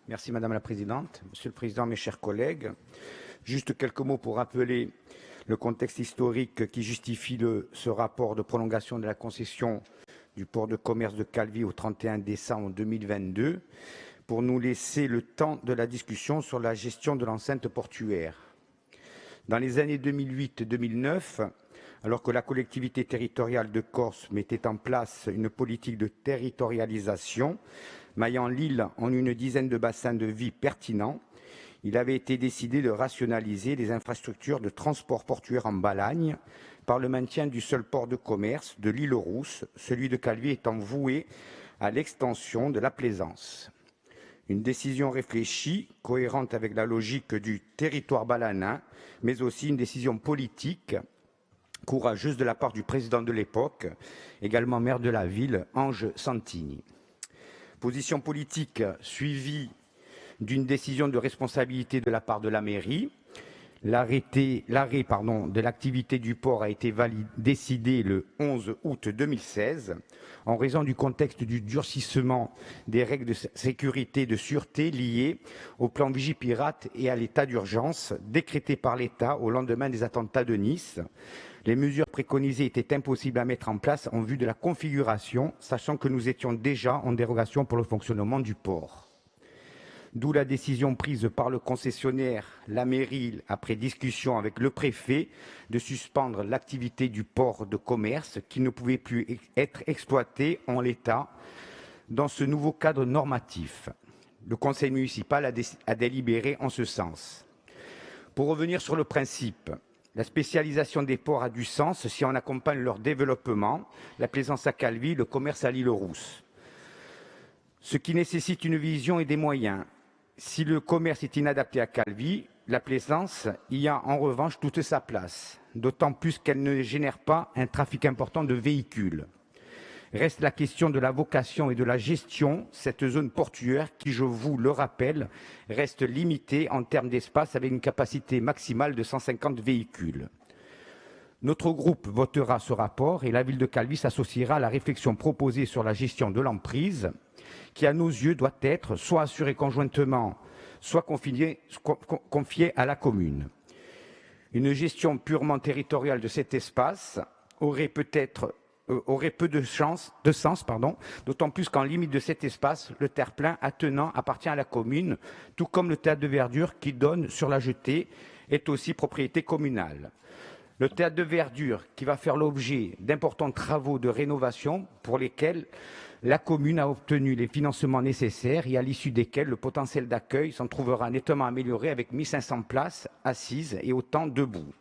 Merci Madame la Présidente. Monsieur le Président, mes chers collègues, juste quelques mots pour rappeler le contexte historique qui justifie ce rapport de prolongation de la concession du port de commerce de Calvi au 31 décembre 2022 pour nous laisser le temps de la discussion sur la gestion de l'enceinte portuaire. Dans les années 2008-2009, alors que la collectivité territoriale de Corse mettait en place une politique de territorialisation, maillant l'île en une dizaine de bassins de vie pertinents, il avait été décidé de rationaliser les infrastructures de transport portuaire en Balagne par le maintien du seul port de commerce de l'île Rousse, celui de Calvi étant voué à l'extension de la plaisance. Une décision réfléchie, cohérente avec la logique du territoire balanin, mais aussi une décision politique courageuse de la part du président de l'époque, également maire de la ville, Ange Santini. Position politique suivie d'une décision de responsabilité de la part de la mairie. L'arrêt de l'activité du port a été décidé le 11 août 2016 en raison du contexte du durcissement des règles de sécurité et de sûreté liées au plan Vigipirate et à l'état d'urgence décrété par l'État au lendemain des attentats de Nice. Les mesures préconisées étaient impossibles à mettre en place en vue de la configuration, sachant que nous étions déjà en dérogation pour le fonctionnement du port. D'où la décision prise par le concessionnaire, la mairie, après discussion avec le préfet, de suspendre l'activité du port de commerce qui ne pouvait plus être exploité en l'état dans ce nouveau cadre normatif. Le conseil municipal a délibéré en ce sens. Pour revenir sur le principe, la spécialisation des ports a du sens si on accompagne leur développement, la plaisance à Calvi, le commerce à l'île Rousse. Ce qui nécessite une vision et des moyens. Si le commerce est inadapté à Calvi, la plaisance y a en revanche toute sa place, d'autant plus qu'elle ne génère pas un trafic important de véhicules. Reste la question de la vocation et de la gestion, cette zone portuaire qui, je vous le rappelle, reste limitée en termes d'espace avec une capacité maximale de 150 véhicules. Notre groupe votera ce rapport et la ville de Calvi s'associera à la réflexion proposée sur la gestion de l'emprise qui, à nos yeux, doit être soit assurée conjointement, soit confiée à la commune. Une gestion purement territoriale de cet espace aurait peu de sens, d'autant plus qu'en limite de cet espace, le terre-plein attenant appartient à la commune, tout comme le théâtre de verdure qui donne sur la jetée est aussi propriété communale. Le théâtre de verdure qui va faire l'objet d'importants travaux de rénovation pour lesquels la commune a obtenu les financements nécessaires et à l'issue desquels le potentiel d'accueil s'en trouvera nettement amélioré avec 1500 places assises et autant debout.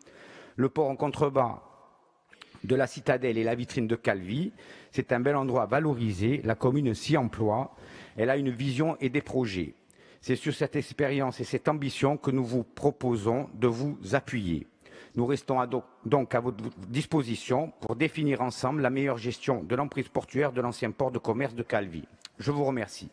Le port en contrebas de la citadelle et la vitrine de Calvi, c'est un bel endroit valorisé, la commune s'y emploie, elle a une vision et des projets. C'est sur cette expérience et cette ambition que nous vous proposons de vous appuyer. Nous restons donc à votre disposition pour définir ensemble la meilleure gestion de l'emprise portuaire de l'ancien port de commerce de Calvi. Je vous remercie.